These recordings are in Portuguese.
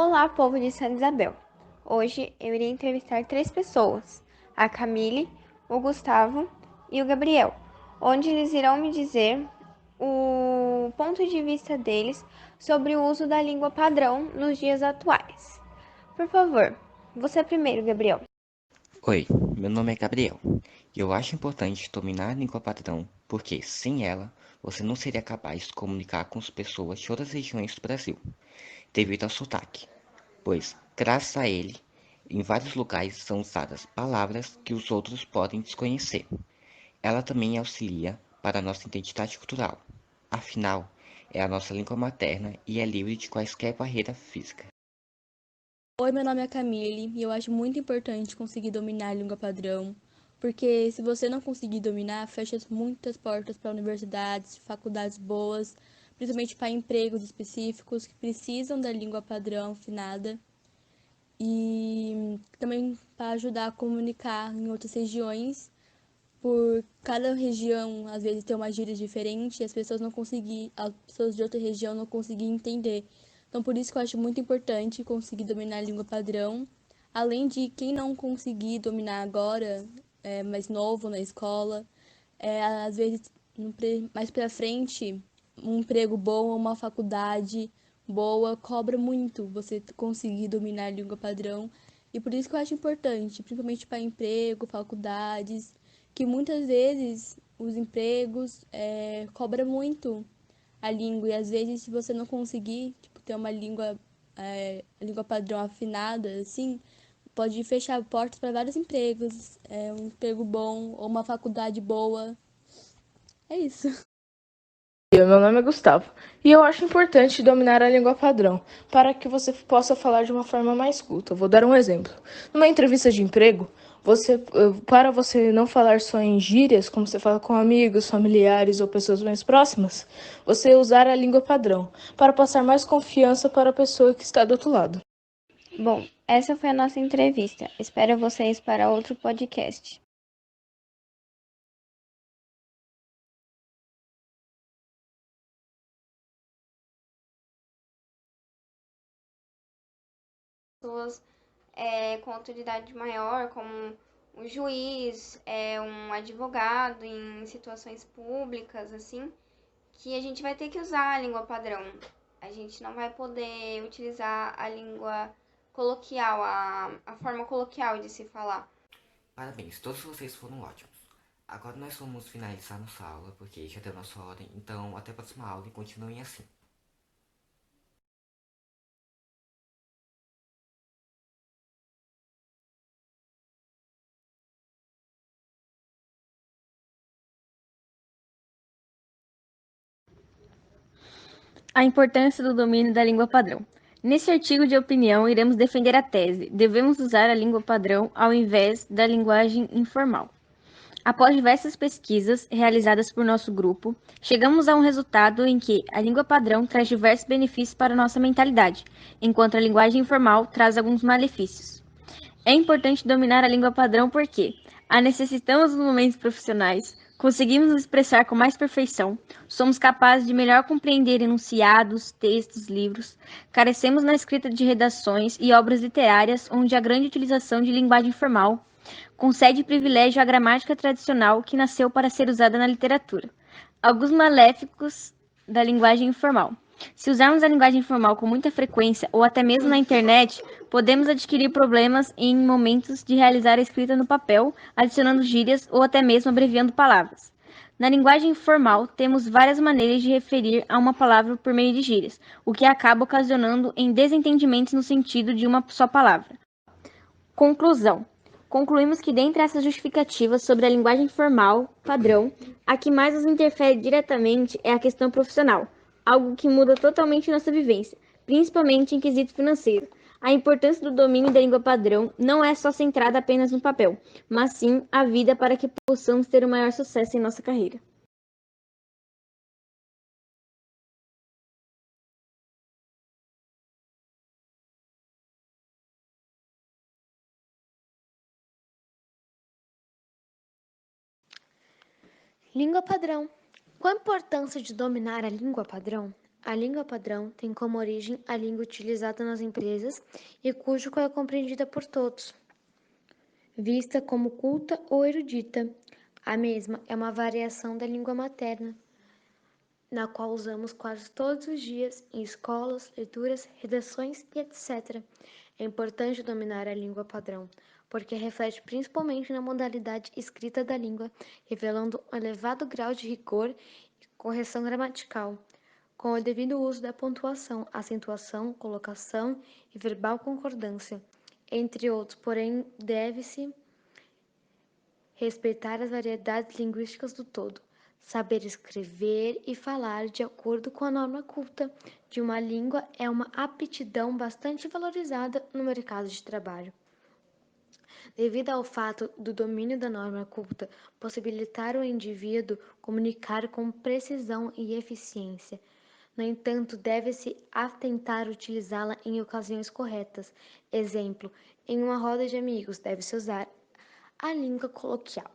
Olá, povo de Santa Isabel. Hoje eu irei entrevistar 3 pessoas: a Camille, o Gustavo e o Gabriel, onde eles irão me dizer o ponto de vista deles sobre o uso da língua padrão nos dias atuais. Por favor, você primeiro, Gabriel. Oi, meu nome é Gabriel e eu acho importante dominar a língua padrão porque, sem ela, você não seria capaz de comunicar com as pessoas de outras regiões do Brasil, devido ao sotaque, pois, graças a ele, em vários lugares são usadas palavras que os outros podem desconhecer. Ela também auxilia para a nossa identidade cultural, afinal, é a nossa língua materna e é livre de quaisquer barreira física. Oi, meu nome é Camille e eu acho muito importante conseguir dominar a língua padrão, porque se você não conseguir dominar, fecha muitas portas para universidades, faculdades boas, principalmente para empregos específicos que precisam da língua padrão afinada e também para ajudar a comunicar em outras regiões, por cada região às vezes ter uma gíria diferente e as pessoas de outra região não conseguir entender. Então por isso que eu acho muito importante conseguir dominar a língua padrão, além de quem não conseguir dominar agora, é mais novo na escola, às vezes mais para frente, um emprego bom ou uma faculdade boa cobra muito você conseguir dominar a língua padrão. E por isso que eu acho importante, principalmente para emprego, faculdades, que muitas vezes os empregos cobram muito a língua. E às vezes, se você não conseguir tipo, ter uma língua padrão afinada, assim, pode fechar portas para vários empregos, um emprego bom ou uma faculdade boa. É isso. Meu nome é Gustavo e eu acho importante dominar a língua padrão para que você possa falar de uma forma mais culta. Vou dar um exemplo. Numa entrevista de emprego, para você não falar só em gírias, como você fala com amigos, familiares ou pessoas mais próximas, você usar a língua padrão para passar mais confiança para a pessoa que está do outro lado. Bom, essa foi a nossa entrevista. Espero vocês para outro podcast. Pessoas com autoridade maior, como um juiz, um advogado em situações públicas, assim, que a gente vai ter que usar a língua padrão. A gente não vai poder utilizar a língua coloquial, a forma coloquial de se falar. Parabéns, todos vocês foram ótimos. Agora nós vamos finalizar nossa aula porque já deu nossa hora, então até a próxima aula e continuem assim. A importância do domínio da língua padrão. Nesse artigo de opinião, iremos defender a tese: devemos usar a língua padrão ao invés da linguagem informal. Após diversas pesquisas realizadas por nosso grupo, chegamos a um resultado em que a língua padrão traz diversos benefícios para a nossa mentalidade, enquanto a linguagem informal traz alguns malefícios. É importante dominar a língua padrão porque a necessitamos nos momentos profissionais, conseguimos nos expressar com mais perfeição, somos capazes de melhor compreender enunciados, textos, livros, carecemos na escrita de redações e obras literárias onde a grande utilização de linguagem formal concede privilégio à gramática tradicional que nasceu para ser usada na literatura. Alguns maléficos da linguagem informal. Se usarmos a linguagem informal com muita frequência ou até mesmo na internet, podemos adquirir problemas em momentos de realizar a escrita no papel, adicionando gírias ou até mesmo abreviando palavras. Na linguagem formal, temos várias maneiras de referir a uma palavra por meio de gírias, o que acaba ocasionando em desentendimentos no sentido de uma só palavra. Conclusão. Concluímos que, dentre essas justificativas sobre a linguagem formal, padrão, a que mais nos interfere diretamente é a questão profissional, algo que muda totalmente nossa vivência, principalmente em quesito financeiro. A importância do domínio da língua padrão não é só centrada apenas no papel, mas sim a vida para que possamos ter o maior sucesso em nossa carreira. Língua padrão. Qual a importância de dominar a língua padrão? A língua padrão tem como origem a língua utilizada nas empresas e cujo qual é compreendida por todos, vista como culta ou erudita. A mesma é uma variação da língua materna, na qual usamos quase todos os dias em escolas, leituras, redações e etc. É importante dominar a língua padrão, porque reflete principalmente na modalidade escrita da língua, revelando um elevado grau de rigor e correção gramatical, com o devido uso da pontuação, acentuação, colocação e verbal concordância, entre outros, porém deve-se respeitar as variedades linguísticas do todo, saber escrever e falar de acordo com a norma culta de uma língua é uma aptidão bastante valorizada no mercado de trabalho. Devido ao fato do domínio da norma culta possibilitar ao indivíduo comunicar com precisão e eficiência, no entanto, deve-se atentar utilizá-la em ocasiões corretas. Exemplo, em uma roda de amigos, deve-se usar a língua coloquial.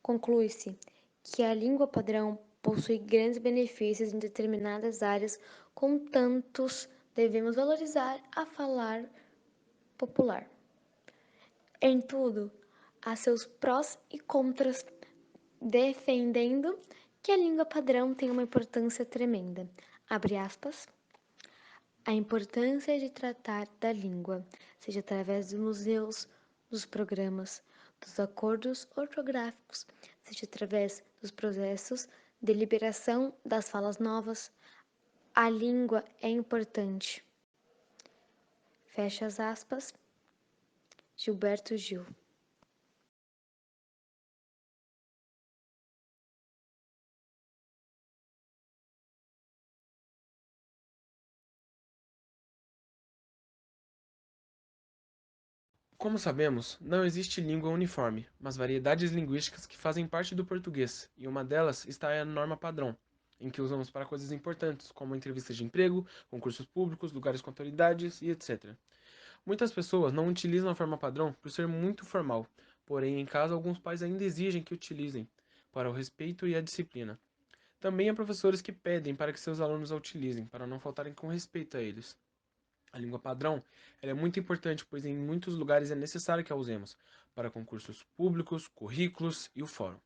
Conclui-se que a língua padrão possui grandes benefícios em determinadas áreas, contanto devemos valorizar a falar popular. Em tudo, há seus prós e contras, defendendo que a língua padrão tem uma importância tremenda. Abre aspas. A importância de tratar da língua, seja através dos museus, dos programas, dos acordos ortográficos, seja através dos processos de liberação das falas novas. A língua é importante. Fecha as aspas. Gilberto Gil. Como sabemos, não existe língua uniforme, mas variedades linguísticas que fazem parte do português, e uma delas está a norma padrão, em que usamos para coisas importantes, como entrevistas de emprego, concursos públicos, lugares com autoridades e etc. Muitas pessoas não utilizam a forma padrão por ser muito formal, porém em casa alguns pais ainda exigem que utilizem, para o respeito e a disciplina. Também há professores que pedem para que seus alunos a utilizem, para não faltarem com respeito a eles. A língua padrão ela é muito importante, pois em muitos lugares é necessário que a usemos, para concursos públicos, currículos e o fórum.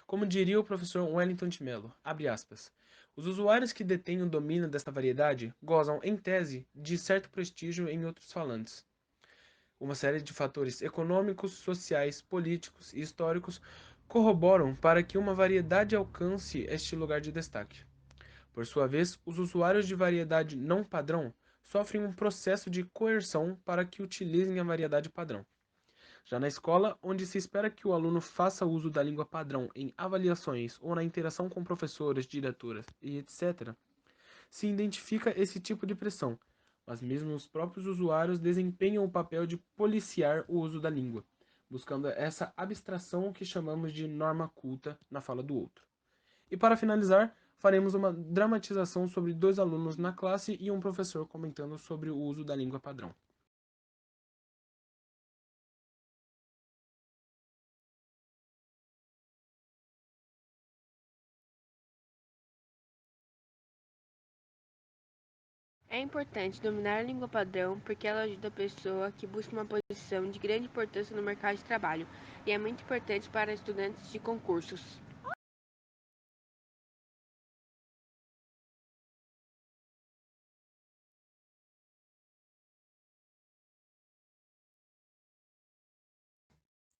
Como diria o professor Wellington de Mello, abre aspas, os usuários que detêm o domínio desta variedade gozam, em tese, de certo prestígio em outros falantes. Uma série de fatores econômicos, sociais, políticos e históricos corroboram para que uma variedade alcance este lugar de destaque. Por sua vez, os usuários de variedade não padrão sofrem um processo de coerção para que utilizem a variedade padrão. Já na escola, onde se espera que o aluno faça uso da língua padrão em avaliações ou na interação com professores, diretoras e etc., se identifica esse tipo de pressão, mas mesmo os próprios usuários desempenham o papel de policiar o uso da língua, buscando essa abstração que chamamos de norma culta na fala do outro. E para finalizar, faremos uma dramatização sobre 2 alunos na classe e um professor comentando sobre o uso da língua padrão. É importante dominar a língua padrão porque ela ajuda a pessoa que busca uma posição de grande importância no mercado de trabalho e é muito importante para estudantes de concursos.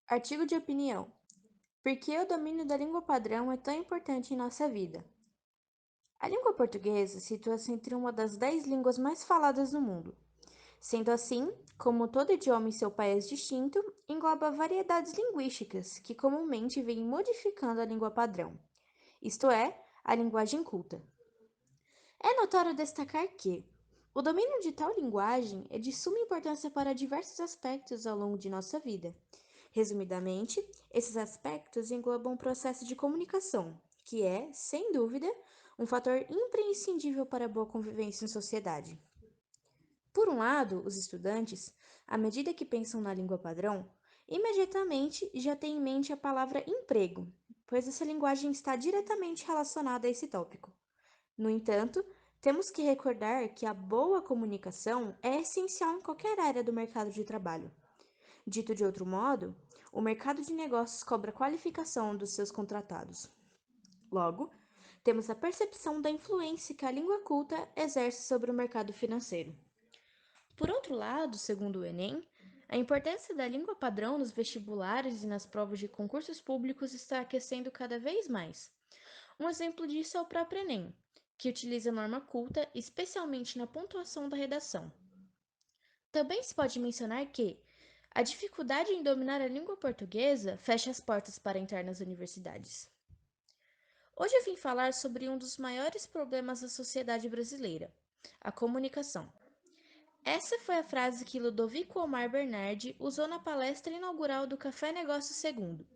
Artigo de opinião. Por que o domínio da língua padrão é tão importante em nossa vida? A língua portuguesa situa-se entre uma das 10 línguas mais faladas no mundo. Sendo assim, como todo idioma em seu país distinto, engloba variedades linguísticas que comumente vêm modificando a língua padrão, isto é, a linguagem culta. É notório destacar que o domínio de tal linguagem é de suma importância para diversos aspectos ao longo de nossa vida. Resumidamente, esses aspectos englobam o processo de comunicação, que é, sem dúvida, um fator imprescindível para a boa convivência em sociedade. Por um lado, os estudantes, à medida que pensam na língua padrão, imediatamente já têm em mente a palavra emprego, pois essa linguagem está diretamente relacionada a esse tópico. No entanto, temos que recordar que a boa comunicação é essencial em qualquer área do mercado de trabalho. Dito de outro modo, o mercado de negócios cobra a qualificação dos seus contratados. Logo, temos a percepção da influência que a língua culta exerce sobre o mercado financeiro. Por outro lado, segundo o Enem, a importância da língua padrão nos vestibulares e nas provas de concursos públicos está aquecendo cada vez mais. Um exemplo disso é o próprio Enem, que utiliza a norma culta especialmente na pontuação da redação. Também se pode mencionar que a dificuldade em dominar a língua portuguesa fecha as portas para entrar nas universidades. Hoje eu vim falar sobre um dos maiores problemas da sociedade brasileira, a comunicação. Essa foi a frase que Ludovico Omar Bernardi usou na palestra inaugural do Café Negócio Segundo,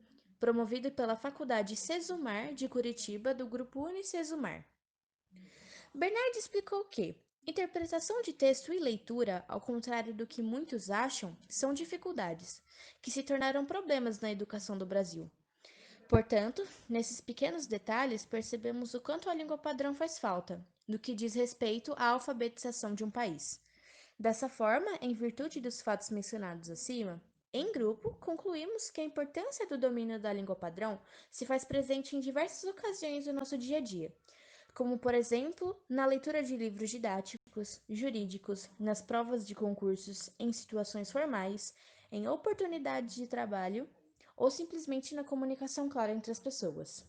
promovido pela Faculdade Cesumar de Curitiba do Grupo Unicesumar. Bernardi explicou que interpretação de texto e leitura, ao contrário do que muitos acham, são dificuldades, que se tornaram problemas na educação do Brasil. Portanto, nesses pequenos detalhes, percebemos o quanto a língua padrão faz falta, no que diz respeito à alfabetização de um país. Dessa forma, em virtude dos fatos mencionados acima, em grupo, concluímos que a importância do domínio da língua padrão se faz presente em diversas ocasiões do nosso dia a dia, como, por exemplo, na leitura de livros didáticos, jurídicos, nas provas de concursos, em situações formais, em oportunidades de trabalho ou simplesmente na comunicação clara entre as pessoas.